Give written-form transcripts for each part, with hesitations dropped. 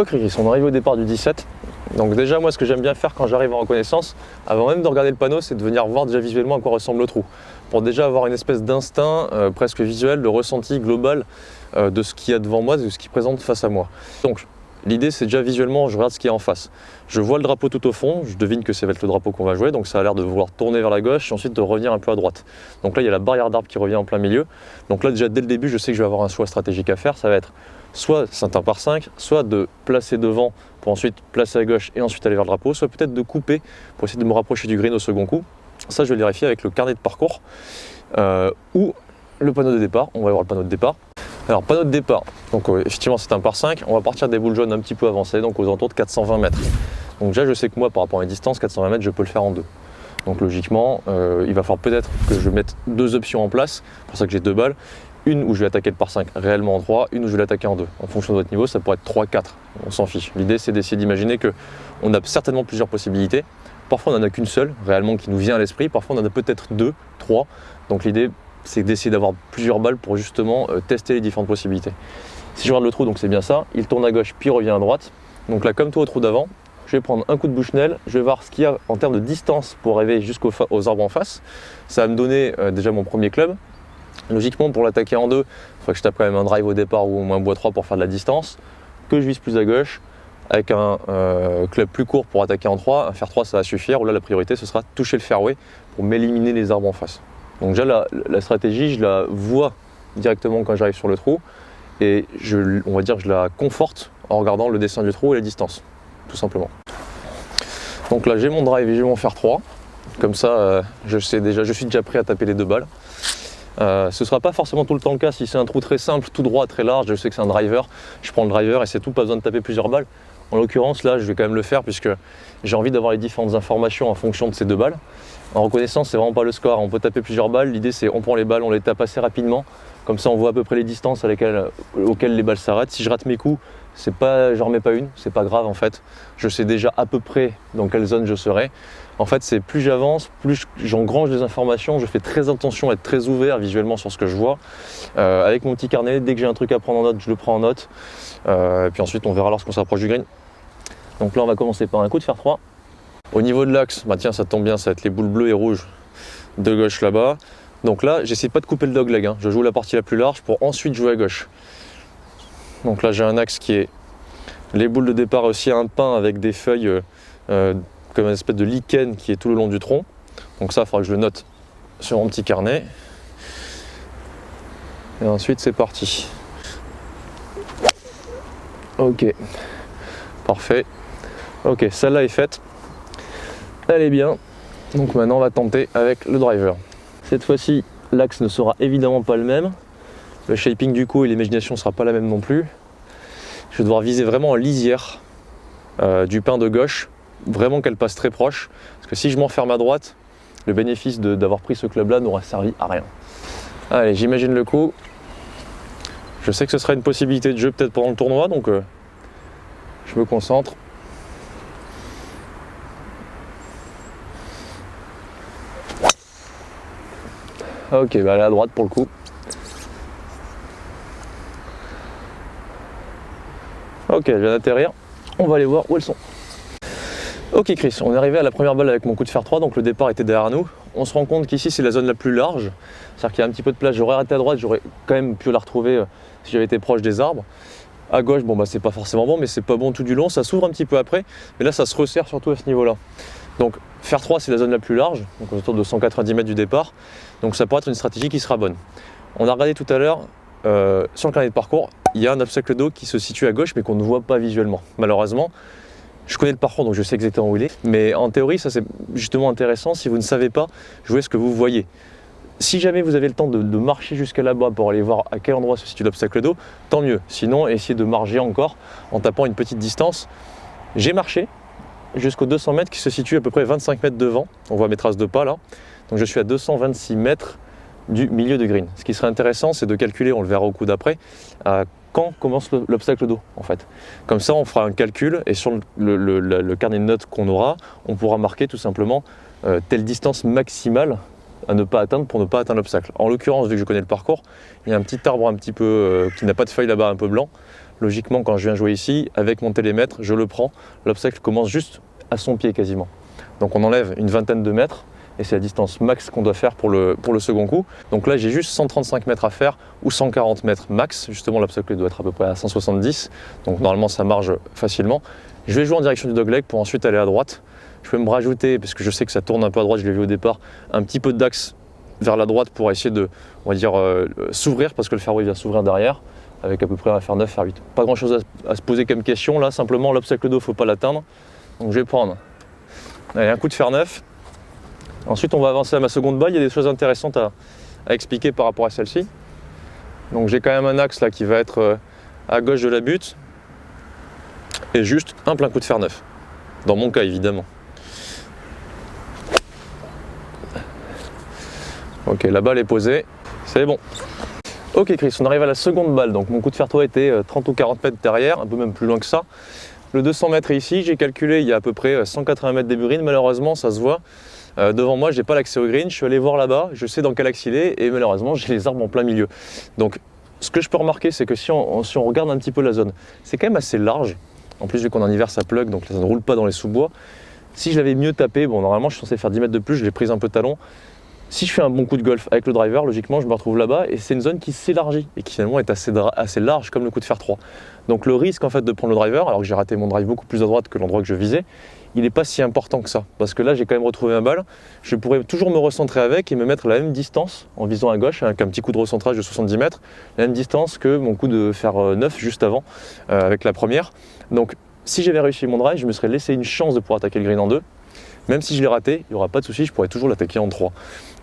Ok Chris, on arrive au départ du 17. Donc déjà moi ce que j'aime bien faire quand j'arrive en reconnaissance, avant même de regarder le panneau, c'est de venir voir déjà visuellement à quoi ressemble le trou. Pour déjà avoir une espèce d'instinct presque visuel, de ressenti global de ce qu'il y a devant moi, de ce qui présente face à moi. Donc l'idée c'est déjà visuellement, je regarde ce qu'il y a en face. Je vois le drapeau tout au fond, je devine que ça va être le drapeau qu'on va jouer, donc ça a l'air de vouloir tourner vers la gauche et ensuite de revenir un peu à droite. Donc là il y a la barrière d'arbre qui revient en plein milieu. Donc là déjà dès le début je sais que je vais avoir un choix stratégique à faire, ça va être soit c'est un par 5, soit de placer devant pour ensuite placer à gauche et ensuite aller vers le drapeau, soit peut-être de couper pour essayer de me rapprocher du green au second coup. Ça je vais le vérifier avec le carnet de parcours ou le panneau de départ. On va voir le panneau de départ. Alors panneau de départ, donc effectivement c'est un par 5, on va partir des boules jaunes un petit peu avancées, donc aux alentours de 420 mètres. Donc déjà je sais que moi par rapport à une distance, 420 mètres je peux le faire en deux. Donc logiquement il va falloir peut-être que je mette deux options en place, c'est pour ça que j'ai deux balles. Une où je vais attaquer le par 5 réellement en 3, une où je vais l'attaquer en 2. En fonction de votre niveau, ça pourrait être 3-4, on s'en fiche. L'idée c'est d'essayer d'imaginer qu'on a certainement plusieurs possibilités. Parfois on n'en a qu'une seule, réellement qui nous vient à l'esprit, parfois on en a peut-être 2, 3. Donc l'idée c'est d'essayer d'avoir plusieurs balles pour justement tester les différentes possibilités. Si je regarde le trou, donc c'est bien ça, il tourne à gauche puis revient à droite. Donc là comme tout au trou d'avant, je vais prendre un coup de Bushnell, je vais voir ce qu'il y a en termes de distance pour arriver jusqu'aux arbres en face. Ça va me donner déjà mon premier club. Logiquement pour l'attaquer en 2, il faudrait que je tape quand même un drive au départ ou au moins un bois 3 pour faire de la distance, que je vise plus à gauche, avec un club plus court pour attaquer en 3, un fer 3 ça va suffire, où là la priorité ce sera toucher le fairway pour m'éliminer les arbres en face. Donc déjà la stratégie je la vois directement quand j'arrive sur le trou et on va dire que je la conforte en regardant le dessin du trou et la distance, tout simplement. Donc là j'ai mon drive et j'ai mon fer 3, comme ça je suis déjà prêt à taper les deux balles. Ce ne sera pas forcément tout le temps le cas si c'est un trou très simple, tout droit, très large, je sais que c'est un driver, je prends le driver et c'est tout, pas besoin de taper plusieurs balles. En l'occurrence là je vais quand même le faire puisque j'ai envie d'avoir les différentes informations en fonction de ces deux balles. En reconnaissance c'est vraiment pas le score, on peut taper plusieurs balles, l'idée c'est on prend les balles, on les tape assez rapidement, comme ça on voit à peu près les distances auxquelles les balles s'arrêtent. Si je rate mes coups, j'en remets pas une, c'est pas grave en fait, je sais déjà à peu près dans quelle zone je serai. En fait c'est plus j'avance, plus j'engrange des informations, je fais très attention à être très ouvert visuellement sur ce que je vois. Avec mon petit carnet, dès que j'ai un truc à prendre en note, je le prends en note. Et puis ensuite on verra lorsqu'on s'approche du green. Donc là on va commencer par un coup de fer 3. Au niveau de l'axe, bah tiens ça tombe bien, ça va être les boules bleues et rouges de gauche là-bas. Donc là j'essaie pas de couper le dogleg, je joue la partie la plus large pour ensuite jouer à gauche. Donc là j'ai un axe qui est les boules de départ aussi un pin avec des feuilles comme une espèce de lichen qui est tout le long du tronc. Donc ça il faudra que je le note sur mon petit carnet. Et ensuite c'est parti. Ok, parfait. Ok, celle-là est faite. Elle est bien. Donc maintenant on va tenter avec le driver. Cette fois-ci l'axe ne sera évidemment pas le même. Le shaping du coup et l'imagination ne sera pas la même non plus. Je vais devoir viser vraiment en lisière du pin de gauche, vraiment qu'elle passe très proche, parce que si je m'enferme à droite, le bénéfice d'avoir pris ce club là n'aura servi à rien. Allez, j'imagine le coup. Je sais que ce sera une possibilité de jeu peut-être pendant le tournoi, donc je me concentre. Ok, bah elle est à droite pour le coup. Ok, je viens d'atterrir. On va aller voir où elles sont. Ok Chris, on est arrivé à la première balle avec mon coup de fer 3, donc le départ était derrière nous. On se rend compte qu'ici c'est la zone la plus large, c'est-à-dire qu'il y a un petit peu de place. J'aurais arrêté à droite, j'aurais quand même pu la retrouver si j'avais été proche des arbres. À gauche, bon bah c'est pas forcément bon, mais c'est pas bon tout du long, ça s'ouvre un petit peu après, mais là ça se resserre surtout à ce niveau-là. Donc fer 3 c'est la zone la plus large, donc autour de 190 mètres du départ, donc ça pourrait être une stratégie qui sera bonne. On a regardé tout à l'heure sur le carnet de parcours, il y a un obstacle d'eau qui se situe à gauche mais qu'on ne voit pas visuellement, malheureusement. Je connais le parcours donc je sais exactement où il est, mais en théorie ça c'est justement intéressant si vous ne savez pas jouer ce que vous voyez. Si jamais vous avez le temps de marcher jusqu'à là-bas pour aller voir à quel endroit se situe l'obstacle d'eau, tant mieux. Sinon essayez de marger encore en tapant une petite distance. J'ai marché jusqu'aux 200 mètres qui se situent à peu près 25 mètres devant, on voit mes traces de pas là, donc je suis à 226 mètres du milieu de green. Ce qui serait intéressant c'est de calculer, on le verra au coup d'après, quand commence l'obstacle d'eau en fait. Comme ça on fera un calcul et sur le carnet de notes qu'on aura, on pourra marquer tout simplement telle distance maximale à ne pas atteindre pour ne pas atteindre l'obstacle. En l'occurrence, vu que je connais le parcours, il y a un petit arbre un petit peu qui n'a pas de feuilles là-bas, un peu blanc. Logiquement, quand je viens jouer ici, avec mon télémètre, je le prends. L'obstacle commence juste à son pied quasiment. Donc on enlève une vingtaine de mètres et c'est la distance max qu'on doit faire pour le second coup. Donc là j'ai juste 135 mètres à faire ou 140 mètres max. Justement l'obstacle doit être à peu près à 170. Donc normalement ça marche facilement. Je vais jouer en direction du dogleg pour ensuite aller à droite. Je peux me rajouter, parce que je sais que ça tourne un peu à droite, je l'ai vu au départ, un petit peu d'axe vers la droite pour essayer de, on va dire, s'ouvrir, parce que le fairway vient s'ouvrir derrière, avec à peu près un fer 9, fer 8. Pas grand chose à se poser comme question là, simplement l'obstacle d'eau, il ne faut pas l'atteindre. Donc je vais prendre allez, un coup de fer 9. Ensuite on va avancer à ma seconde balle, il y a des choses intéressantes à expliquer par rapport à celle-ci. Donc j'ai quand même un axe là qui va être à gauche de la butte, et juste un plein coup de fer 9. Dans mon cas évidemment. Ok, la balle est posée, c'est bon. Ok Chris, on arrive à la seconde balle, donc mon coup de fer 3 était 30 ou 40 mètres derrière, un peu même plus loin que ça. Le 200 mètres est ici, j'ai calculé, il y a à peu près 180 mètres début green, malheureusement ça se voit. Devant moi, j'ai pas l'accès au green, je suis allé voir là-bas, je sais dans quel axe il est, et malheureusement j'ai les arbres en plein milieu. Donc ce que je peux remarquer, c'est que si on regarde un petit peu la zone, c'est quand même assez large. En plus vu qu'on est en hiver ça plug, donc ça ne roule pas dans les sous-bois. Si je l'avais mieux tapé, bon normalement je suis censé faire 10 mètres de plus, je l'ai prise un peu talon. Si je fais un bon coup de golf avec le driver, logiquement je me retrouve là-bas et c'est une zone qui s'élargit et qui finalement est assez large comme le coup de fer 3. Donc le risque en fait de prendre le driver, alors que j'ai raté mon drive beaucoup plus à droite que l'endroit que je visais, il n'est pas si important que ça. Parce que là j'ai quand même retrouvé ma balle, je pourrais toujours me recentrer avec et me mettre la même distance en visant à gauche avec un petit coup de recentrage de 70 mètres, la même distance que mon coup de fer 9 juste avant avec la première. Donc si j'avais réussi mon drive, je me serais laissé une chance de pouvoir attaquer le green en 2. Même si je l'ai raté, il n'y aura pas de souci, je pourrais toujours l'attaquer en 3.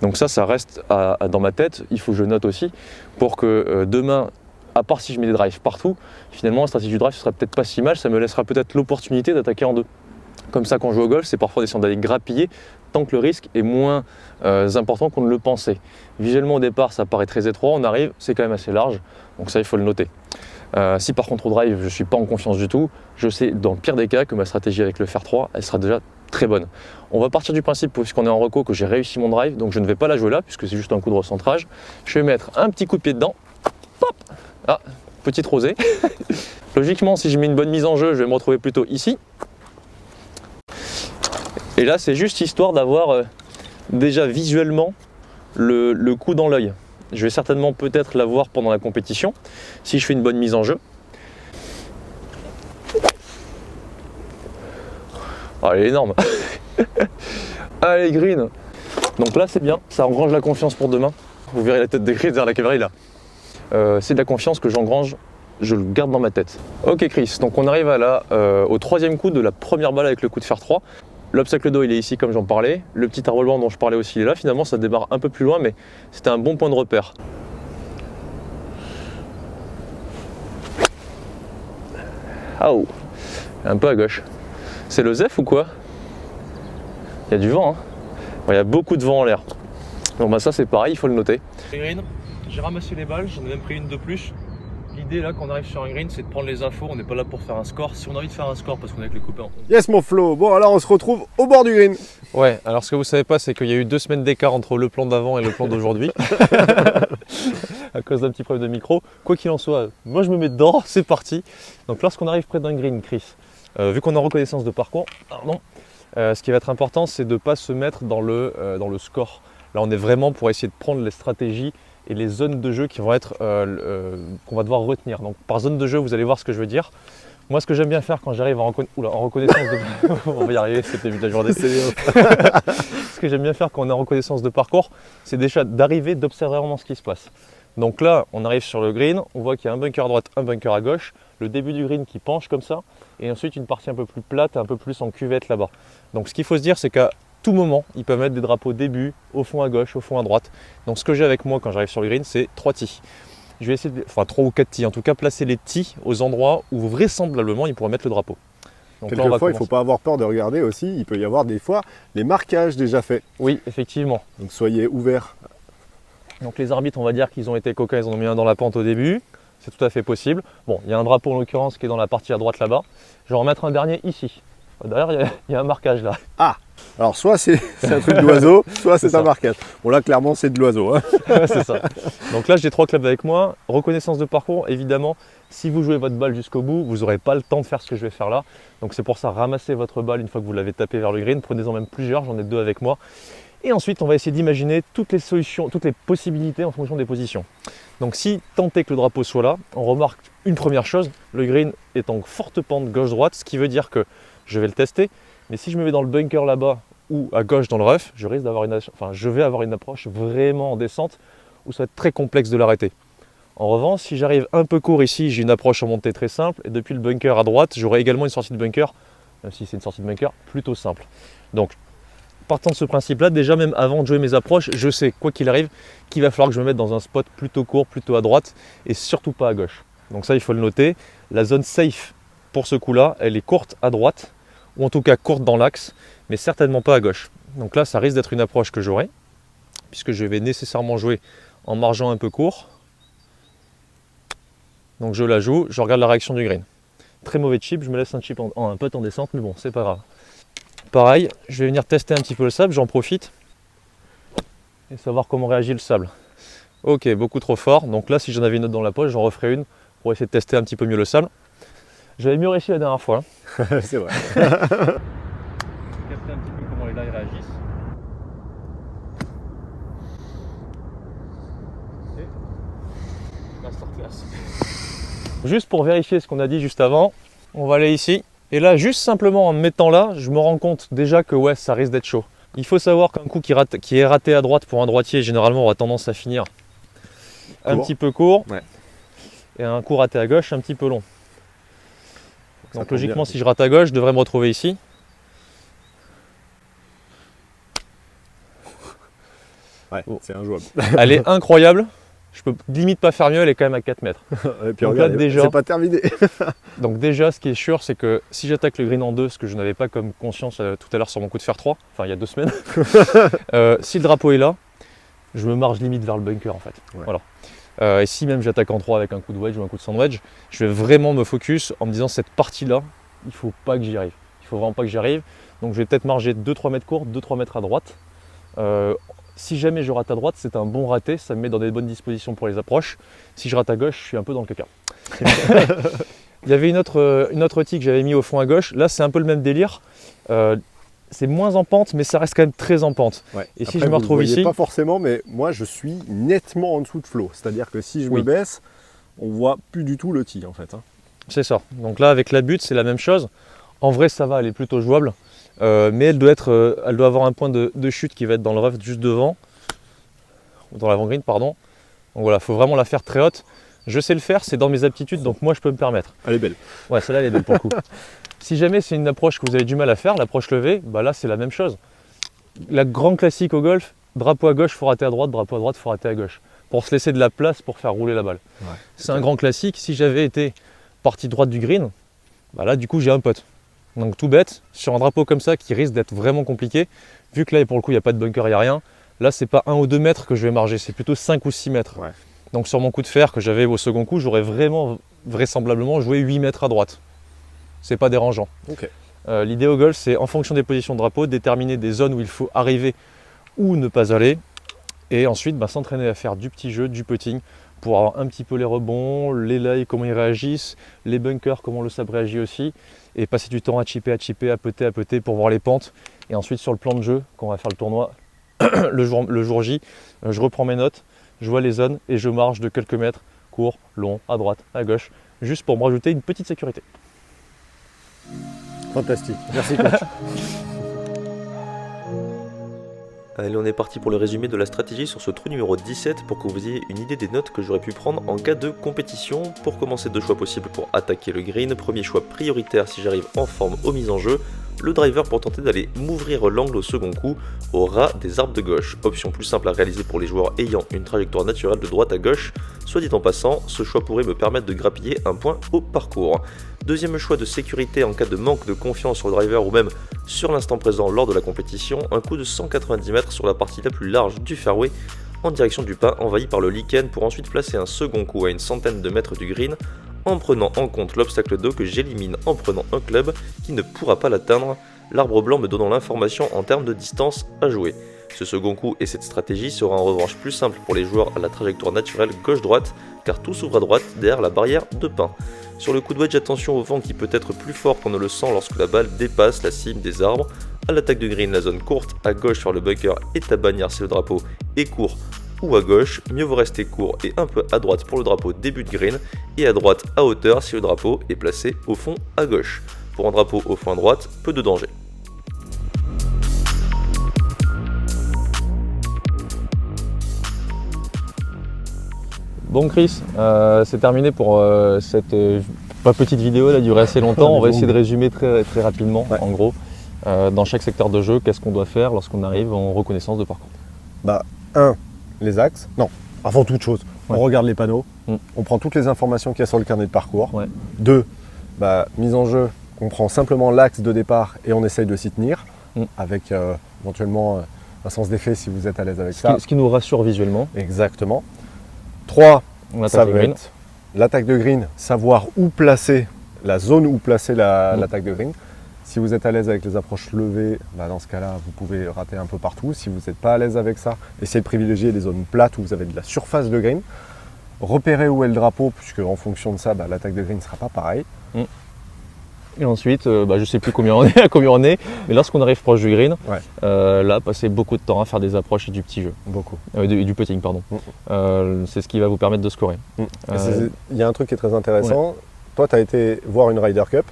Donc ça reste dans ma tête, il faut que je note aussi, pour que demain, à part si je mets des drives partout, finalement la stratégie du drive ce serait peut-être pas si mal, ça me laissera peut-être l'opportunité d'attaquer en 2. Comme ça quand je joue au golf, c'est parfois d'essayer d'aller grappiller, tant que le risque est moins important qu'on ne le pensait. Visuellement au départ ça paraît très étroit, on arrive, c'est quand même assez large, donc ça il faut le noter. Si par contre au drive je ne suis pas en confiance du tout, je sais dans le pire des cas que ma stratégie avec le fer 3, elle sera déjà très bonne. On va partir du principe, puisqu'on est en reco, que j'ai réussi mon drive, donc je ne vais pas la jouer là, puisque c'est juste un coup de recentrage. Je vais mettre un petit coup de pied dedans. Pop. Ah, petite rosée. Logiquement, si je mets une bonne mise en jeu, je vais me retrouver plutôt ici. Et là, c'est juste histoire d'avoir déjà visuellement le coup dans l'œil. Je vais certainement peut-être la voir pendant la compétition, si je fais une bonne mise en jeu. Oh, elle est énorme. Allez, green. Donc là, c'est bien. Ça engrange la confiance pour demain. Vous verrez la tête de Chris derrière la caméra, là. C'est de la confiance que j'engrange. Je le garde dans ma tête. Ok, Chris. Donc on arrive au troisième coup de la première balle avec le coup de fer 3. L'obstacle d'eau, il est ici, comme j'en parlais. Le petit enrôlement dont je parlais aussi, il est là. Finalement, ça démarre un peu plus loin, mais c'était un bon point de repère. Ah, oh. Un peu à gauche. C'est le Zef ou quoi? Il y a du vent, hein. Bon, il y a beaucoup de vent en l'air. Donc bah ça c'est pareil, il faut le noter. Green, j'ai ramassé les balles, j'en ai même pris une de plus. L'idée là quand on arrive sur un green, c'est de prendre les infos, on n'est pas là pour faire un score. Si on a envie de faire un score parce qu'on est avec les copains. Yes mon Flo, bon alors on se retrouve au bord du green. Ouais, alors ce que vous savez pas c'est qu'il y a eu 2 semaines d'écart entre le plan d'avant et le plan d'aujourd'hui. À cause d'un petit problème de micro. Quoi qu'il en soit, moi je me mets dedans, c'est parti. Donc lorsqu'on arrive près d'un green, Chris, vu qu'on est en reconnaissance de parcours, ce qui va être important, c'est de ne pas se mettre dans le score. Là, on est vraiment pour essayer de prendre les stratégies et les zones de jeu qui vont être qu'on va devoir retenir. Donc, par zone de jeu, vous allez voir ce que je veux dire. Moi, ce que j'aime bien faire quand j'arrive en reconnaissance de... On va y arriver, c'était le début de la journée. Ce que j'aime bien faire quand on est en reconnaissance de parcours, c'est déjà d'arriver, d'observer vraiment ce qui se passe. Donc là, on arrive sur le green, on voit qu'il y a un bunker à droite, un bunker à gauche, le début du green qui penche comme ça, et ensuite une partie un peu plus plate, un peu plus en cuvette là-bas. Donc ce qu'il faut se dire, c'est qu'à tout moment, ils peuvent mettre des drapeaux début, au fond à gauche, au fond à droite. Donc ce que j'ai avec moi quand j'arrive sur le green, c'est 3 tees. Je vais essayer, enfin 3 ou 4 tees, en tout cas placer les tees aux endroits où vraisemblablement ils pourraient mettre le drapeau. Donc quelquefois, il ne faut pas avoir peur de regarder aussi, il peut y avoir des fois les marquages déjà faits. Oui, effectivement. Donc soyez ouverts. Donc les arbitres, on va dire qu'ils ont été coquins, ils en ont mis un dans la pente au début. C'est tout à fait possible. Bon, il y a un drapeau en l'occurrence qui est dans la partie à droite là-bas. Je vais en remettre un dernier ici. D'ailleurs, il y a un marquage là. Ah, Alors soit c'est un truc d'oiseau, soit c'est un marquage. Bon là clairement c'est de l'oiseau. Hein. C'est ça. Donc là j'ai 3 clubs avec moi. Reconnaissance de parcours, évidemment, si vous jouez votre balle jusqu'au bout, vous n'aurez pas le temps de faire ce que je vais faire là. Donc c'est pour ça, ramassez votre balle une fois que vous l'avez tapée vers le green, prenez-en même plusieurs, j'en ai 2 avec moi. Et ensuite on va essayer d'imaginer toutes les solutions, toutes les possibilités en fonction des positions. Donc si tant est que le drapeau soit là, on remarque une première chose, le green est en forte pente gauche-droite, ce qui veut dire que je vais le tester, mais si je me mets dans le bunker là-bas ou à gauche dans le rough, je vais avoir une approche vraiment en descente où ça va être très complexe de l'arrêter. En revanche, si j'arrive un peu court ici, j'ai une approche en montée très simple, et depuis le bunker à droite, j'aurai également une sortie de bunker, même si c'est une sortie de bunker plutôt simple. Donc, partant de ce principe-là, déjà même avant de jouer mes approches, je sais, quoi qu'il arrive, qu'il va falloir que je me mette dans un spot plutôt court, plutôt à droite, et surtout pas à gauche. Donc ça, il faut le noter. La zone safe pour ce coup-là, elle est courte à droite, ou en tout cas courte dans l'axe, mais certainement pas à gauche. Donc là, ça risque d'être une approche que j'aurai, puisque je vais nécessairement jouer en margeant un peu court. Donc je la joue, je regarde la réaction du green. Très mauvais chip, je me laisse un chip un putt en descente, mais bon, c'est pas grave. Pareil, je vais venir tester un petit peu le sable, j'en profite, et savoir comment réagit le sable. Ok, beaucoup trop fort, donc là si j'en avais une autre dans la poche, j'en referai une pour essayer de tester un petit peu mieux le sable. J'avais mieux réussi la dernière fois. C'est vrai. Tester un petit peu comment les lies réagissent. Masterclass. Juste pour vérifier ce qu'on a dit juste avant, on va aller ici. Et là, juste simplement en me mettant là, je me rends compte déjà que ouais, ça risque d'être chaud. Il faut savoir qu'un coup qui est raté à droite pour un droitier, généralement aura tendance à finir un petit peu court. Ouais. Et un coup raté à gauche, un petit peu long. Ça Donc logiquement, bien. si je rate à gauche, je devrais me retrouver ici. Ouais, Oh. c'est injouable. Elle est incroyable. Je peux limite pas faire mieux, elle est quand même à 4 mètres. Et puis Donc regarde, là, déjà- c'est pas terminé. Donc déjà, ce qui est sûr, c'est que si j'attaque le green en 2, ce que je n'avais pas comme conscience tout à l'heure sur mon coup de fer 3, enfin il y a 2 semaines, si le drapeau est là, je me marge limite vers le bunker en fait. Ouais. Voilà. Et si même j'attaque en 3 avec un coup de wedge ou un coup de sandwich, je vais vraiment me focus en me disant cette partie-là, il faut pas que j'y arrive. Il faut vraiment pas que j'y arrive. Donc je vais peut-être marger 2-3 mètres courts, 2-3 mètres à droite. Si jamais je rate à droite, c'est un bon raté, ça me met dans des bonnes dispositions pour les approches. Si je rate à gauche, je suis un peu dans le caca. Il y avait une autre tee que j'avais mis au fond à gauche. Là, c'est un peu le même délire. C'est moins en pente, mais ça reste quand même très en pente. Ouais. Et si Après, je me vous le retrouve voyez ici, pas forcément, mais moi je suis nettement en dessous de flot. C'est-à-dire que si je me Oui. baisse, on voit plus du tout le tee en fait. Hein. c'est ça. Donc là, avec la butte, c'est la même chose. En vrai, ça va, elle est plutôt jouable. Mais elle doit avoir un point de chute qui va être dans le rough juste devant. Ou dans l'avant-green, pardon. Donc voilà, il faut vraiment la faire très haute. Je sais le faire, c'est dans mes aptitudes, donc moi je peux me permettre. Elle est belle. Ouais, celle-là elle est belle pour le coup. Si jamais c'est une approche que vous avez du mal à faire, l'approche levée, bah là c'est la même chose. La grande classique au golf, drapeau à gauche, faut rater à droite, drapeau à droite, faut rater à gauche. Pour se laisser de la place pour faire rouler la balle. Ouais. C'est un grand classique. Si j'avais été partie droite du green, bah là du coup j'ai un putt. Donc tout bête, sur un drapeau comme ça qui risque d'être vraiment compliqué, vu que là pour le coup il n'y a pas de bunker, il n'y a rien, là c'est pas 1 ou 2 mètres que je vais marger, c'est plutôt 5 ou 6 mètres. Ouais. Donc sur mon coup de fer que j'avais au second coup, j'aurais vraiment vraisemblablement joué 8 mètres à droite. C'est pas dérangeant. Ok. L'idée au golf, c'est en fonction des positions de drapeau, déterminer des zones où il faut arriver ou ne pas aller, et ensuite s'entraîner à faire du petit jeu, du putting, pour avoir un petit peu les rebonds, les lays, comment ils réagissent, les bunkers, comment le sable réagit aussi, et passer du temps à chipper, à putter pour voir les pentes, et ensuite sur le plan de jeu, quand on va faire le tournoi, le jour J, je reprends mes notes, je vois les zones, et je marche de quelques mètres, court, long, à droite, à gauche, juste pour me rajouter une petite sécurité. Fantastique. Merci coach. Allez, on est parti pour le résumé de la stratégie sur ce trou numéro 17 pour que vous ayez une idée des notes que j'aurais pu prendre en cas de compétition. Pour commencer, 2 choix possibles pour attaquer le green. Premier choix prioritaire si j'arrive en forme aux mises en jeu. Le driver pour tenter d'aller m'ouvrir l'angle au second coup au ras des arbres de gauche. Option plus simple à réaliser pour les joueurs ayant une trajectoire naturelle de droite à gauche. Soit dit en passant, ce choix pourrait me permettre de grappiller un point au parcours. Deuxième choix de sécurité en cas de manque de confiance sur le driver ou même sur l'instant présent lors de la compétition, un coup de 190 mètres sur la partie la plus large du fairway en direction du pin envahi par le lichen pour ensuite placer un second coup à une centaine de mètres du green en prenant en compte l'obstacle d'eau que j'élimine en prenant un club qui ne pourra pas l'atteindre l'arbre blanc me donnant l'information en termes de distance à jouer. Ce second coup et cette stratégie sera en revanche plus simple pour les joueurs à la trajectoire naturelle gauche-droite, car tout s'ouvre à droite derrière la barrière de pin. Sur le coup de wedge, attention au vent qui peut être plus fort qu'on ne le sent lorsque la balle dépasse la cime des arbres. À l'attaque de green, la zone courte à gauche sur le bunker est à bannir si le drapeau est court ou à gauche, mieux vaut rester court et un peu à droite pour le drapeau début de green, et à droite à hauteur si le drapeau est placé au fond à gauche. Pour un drapeau au fond à droite, peu de danger. Bon Chris, c'est terminé pour cette pas petite vidéo, elle a duré assez longtemps. On va essayer de résumer très rapidement, en gros, dans chaque secteur de jeu, qu'est-ce qu'on doit faire lorsqu'on arrive en reconnaissance de parcours. Bah, 1, les axes. Non, avant toute chose, on regarde les panneaux, on prend toutes les informations qu'il y a sur le carnet de parcours. 2, mise en jeu, on prend simplement l'axe de départ et on essaye de s'y tenir, avec éventuellement un sens d'effet si vous êtes à l'aise avec ça. Ce qui nous rassure visuellement. Exactement. 3, ça va être l'attaque de green, savoir où placer, la zone où placer l'attaque de green. Si vous êtes à l'aise avec les approches levées, dans ce cas-là, vous pouvez rater un peu partout. Si vous n'êtes pas à l'aise avec ça, essayez de privilégier les zones plates où vous avez de la surface de green. Repérez où est le drapeau, puisque en fonction de ça, l'attaque de green ne sera pas pareille. Et ensuite, je ne sais plus combien on est, mais lorsqu'on arrive proche du green, là, passez beaucoup de temps à faire des approches et du petit jeu. Beaucoup. Du putting, pardon. C'est ce qui va vous permettre de scorer. Il y a un truc qui est très intéressant. Toi, tu as été voir une Ryder Cup.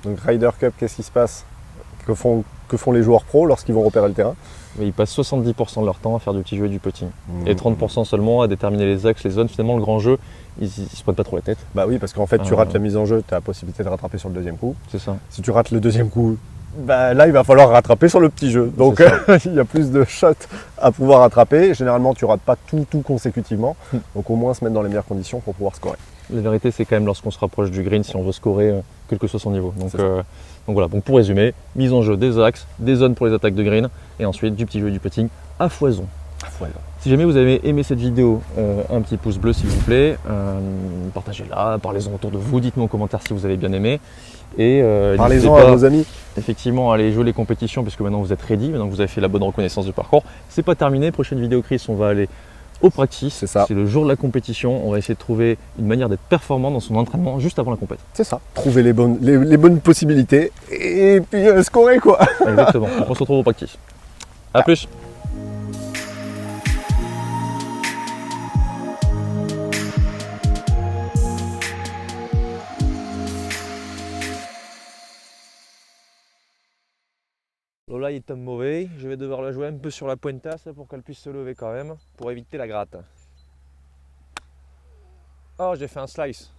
Donc Ryder Cup, qu'est-ce qui se passe? Que font les joueurs pros lorsqu'ils vont repérer le terrain? Ils passent 70% de leur temps à faire du petit jeu et du putting. Et 30% seulement à déterminer les axes, les zones. Finalement, le grand jeu, ils se prennent pas trop la tête. Bah oui, parce qu'en fait, tu rates la mise en jeu, tu as la possibilité de rattraper sur le deuxième coup. C'est ça. Si tu rates le deuxième coup, là, il va falloir rattraper sur le petit jeu. Donc, il y a plus de shots à pouvoir rattraper. Généralement, tu rates pas tout consécutivement. Donc, au moins se mettre dans les meilleures conditions pour pouvoir scorer. La vérité, c'est quand même lorsqu'on se rapproche du green si on veut scorer, quel que soit son niveau. Donc voilà, donc pour résumer, mise en jeu des axes, des zones pour les attaques de green, et ensuite du petit jeu et du putting à foison. Si jamais vous avez aimé cette vidéo, un petit pouce bleu s'il vous plaît, partagez-la, parlez-en autour de vous, dites-nous en commentaire si vous avez bien aimé. Et parlez-en à vos amis. Effectivement, allez jouer les compétitions puisque maintenant vous êtes ready, maintenant que vous avez fait la bonne reconnaissance de parcours. C'est pas terminé, prochaine vidéo Chris, on va aller au practice, c'est le jour de la compétition, on va essayer de trouver une manière d'être performant dans son entraînement juste avant la compétition. C'est ça, trouver les bonnes possibilités et puis scorer quoi. Exactement, on se retrouve au practice. A plus. Lola il tombe mauvais, je vais devoir la jouer un peu sur la pointasse pour qu'elle puisse se lever quand même, pour éviter la gratte. Oh, j'ai fait un slice.